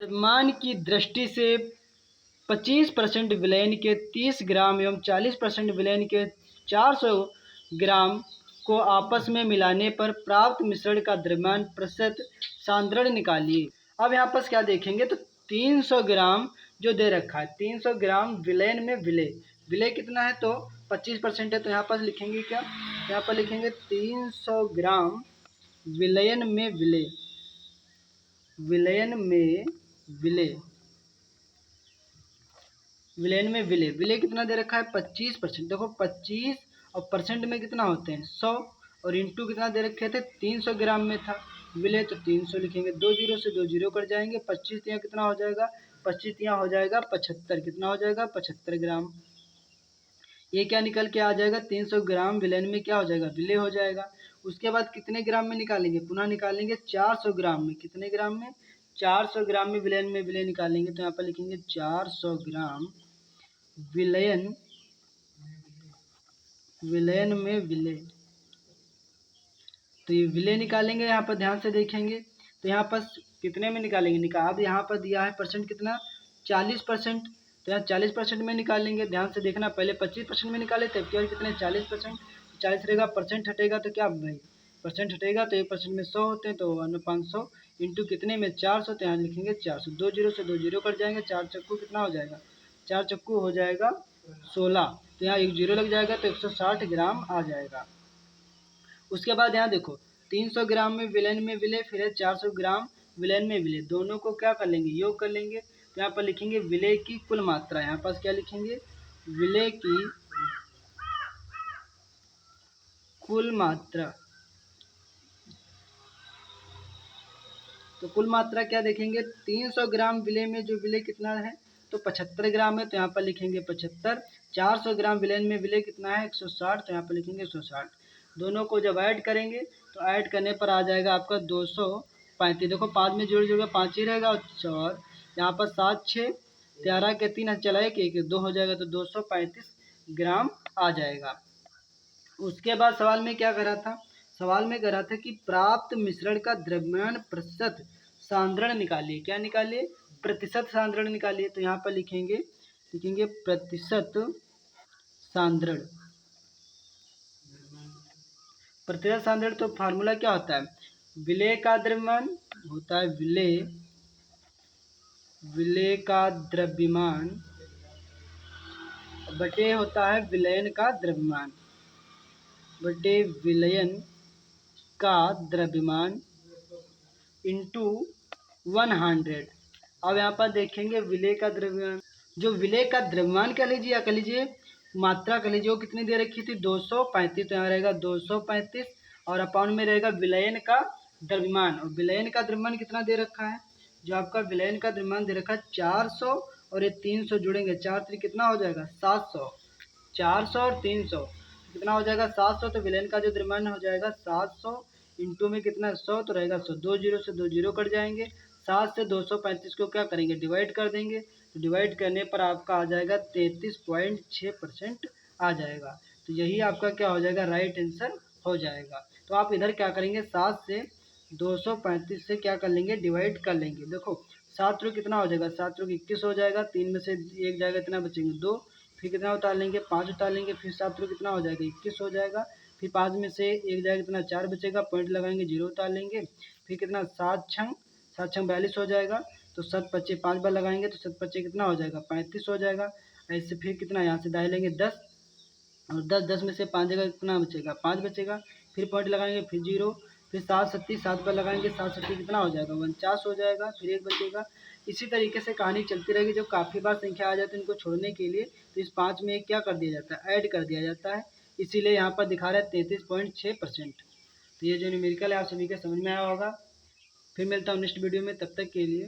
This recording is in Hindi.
द्रव्यमान की दृष्टि से 25% विलयन के 30 ग्राम एवं 40% विलयन के 400 ग्राम को आपस में मिलाने पर प्राप्त मिश्रण का द्रव्यमान प्रतिशत सांद्रण निकालिए। अब यहाँ पर क्या देखेंगे तो 300 ग्राम जो दे रखा है, 300 ग्राम विलयन में विलय, विलय कितना है तो 25% है, तो यहाँ पर लिखेंगे क्या, यहाँ पर लिखेंगे 300 ग्राम विलयन में विलय, विलयन में विलय, विलयन में विलय, विलय कितना दे रखा है 25%। देखो 25 और परसेंट में कितना होते हैं 100, और इंटू कितना दे रखे थे 300 ग्राम में था विलय, तो 300 लिखेंगे, 2 जीरो से 2 जीरो कट जाएंगे, 25 यहाँ कितना हो जाएगा, 25 यहाँ हो जाएगा 75, कितना हो जाएगा 75 ग्राम। ये क्या निकल के आ जाएगा 300 ग्राम विलयन में क्या हो जाएगा विलय हो जाएगा। उसके बाद कितने ग्राम में निकालेंगे, पुनः निकालेंगे 400 ग्राम में, कितने ग्राम में 400 ग्राम में विलयन में विलय निकालेंगे, तो यहाँ पर लिखेंगे 400 ग्राम विलयन, विलयन में विलय, तो ये विलय निकालेंगे। यहाँ पर ध्यान से देखेंगे तो यहाँ पर कितने में निकालेंगे, अब यहाँ पर दिया है परसेंट कितना 40%, तो यहाँ 40% में निकालेंगे। ध्यान से देखना, पहले 25% में निकाले थे, केवल कितने 40%, 40 रहेगा, परसेंट हटेगा तो क्या भाई परसेंट हटेगा, तो 1% में 100 होते हैं, तो 500 इंटू कितने में 400, तो यहाँ लिखेंगे 400, 2 जीरो से 2 जीरो कट जाएंगे, 4 चक्कू कितना हो जाएगा, 4 चक्कू हो जाएगा 16, तो यहाँ 1 जीरो लग जाएगा, तो 160 ग्राम आ जाएगा। उसके बाद यहाँ देखो 300 ग्राम में विलयन में विलय, फिर है 400 ग्राम विलयन में विलय, दोनों को क्या कर लेंगे योग कर लेंगे, तो यहाँ पर लिखेंगे विलय की कुल मात्रा, यहाँ पास क्या लिखेंगे विलय की कुल मात्रा, तो कुल मात्रा क्या देखेंगे 300 ग्राम विलय में जो विलय कितना है तो 75 ग्राम है, तो यहाँ पर लिखेंगे 75, 400 ग्राम विलयन में विलय कितना है 160, तो यहाँ पर लिखेंगे 160, दोनों को जब ऐड करेंगे तो ऐड करने पर आ जाएगा आपका 235, देखो 5 में जोड़ जोड़ेगा 5 ही रहेगा, और यहाँ पर 7 6 13 के 3 चला एक 2 हो जाएगा, तो 235 ग्राम आ जाएगा। उसके बाद सवाल में क्या करा था, सवाल में करा था कि प्राप्त मिश्रण का द्रव्यमान प्रतिशत सांद्रण निकालिए, क्या निकालिए प्रतिशत सांद्रण निकालिए, तो यहाँ पर लिखेंगे प्रतिशत सांद्रण, प्रतिशत सांद्रण, तो फार्मूला क्या होता है विलय का द्रव्यमान होता है विलय, विलय का द्रव्यमान बटे होता है विलयन का द्रव्यमान, बटे विलयन का द्रव्यमान इंटू 100। अब यहाँ पर देखेंगे विलय का द्रव्यमान, जो विलय का द्रव्यमान कह लीजिए या कह लीजिए मात्रा कह लीजिए, वो कितनी दे रखी थी 235, तो यहाँ रहेगा 235, और अपाउंड में रहेगा विलयन का द्रव्यमान, और विलयन का द्रव्यमान कितना दे रखा है, जो आपका विलयन का द्रव्यमान दे रखा है 400, और ये 300 जुड़ेंगे 4 3 कितना हो जाएगा 700, 400 और 300 कितना हो जाएगा 700, तो विलयन का जो द्रव्यमान हो जाएगा 700 इंटू में कितना 100, तो रहेगा 100, 2 जीरो से 2 जीरो कट जाएंगे, 7 से 235 को क्या करेंगे डिवाइड कर देंगे, तो डिवाइड करने पर आपका आ जाएगा 33.6% आ जाएगा, तो यही आपका क्या हो जाएगा राइट आंसर हो जाएगा। तो आप इधर क्या करेंगे 7 से 235 से क्या कर लेंगे डिवाइड कर लेंगे, देखो 7 रो कितना हो जाएगा 7 रो 21 हो जाएगा, 3 में से 1 जाएगा इतना बचेंगे 2, फिर कितना उतार लेंगे 5 उतार लेंगे, फिर 7 रो कितना हो जाएगा 21 हो जाएगा, फिर 5 में से 1 जाएगा कितना 4 बचेगा, पॉइंट लगाएंगे 0 उतार लेंगे, फिर कितना 7 छंग 42 हो जाएगा, तो 7 पच्चे 5 बार लगाएंगे तो 7 पच्चे कितना हो जाएगा 35 हो जाएगा। ऐसे फिर कितना यहाँ से दाएँ लेंगे 10, और 10 में से 5 जगह कितना बचेगा 5 बचेगा, फिर पॉइंट लगाएंगे फिर 0, फिर 7 सत्ती 7 बार लगाएंगे 7 सत्ती कितना हो जाएगा 49 हो जाएगा, फिर 1 बचेगा। इसी तरीके से कहानी चलती रहेगी, जब काफ़ी बार संख्या आ जाती है इनको छोड़ने के लिए तो इस 5 में क्या कर दिया जाता है ऐड कर दिया जाता है, इसीलिए यहाँ पर दिखा रहा है 33.6%। तो ये जो न्यूमेरिकल है आप सभी के समझ में आया होगा। फिर मिलता हूँ नेक्स्ट वीडियो में, तब तक के लिए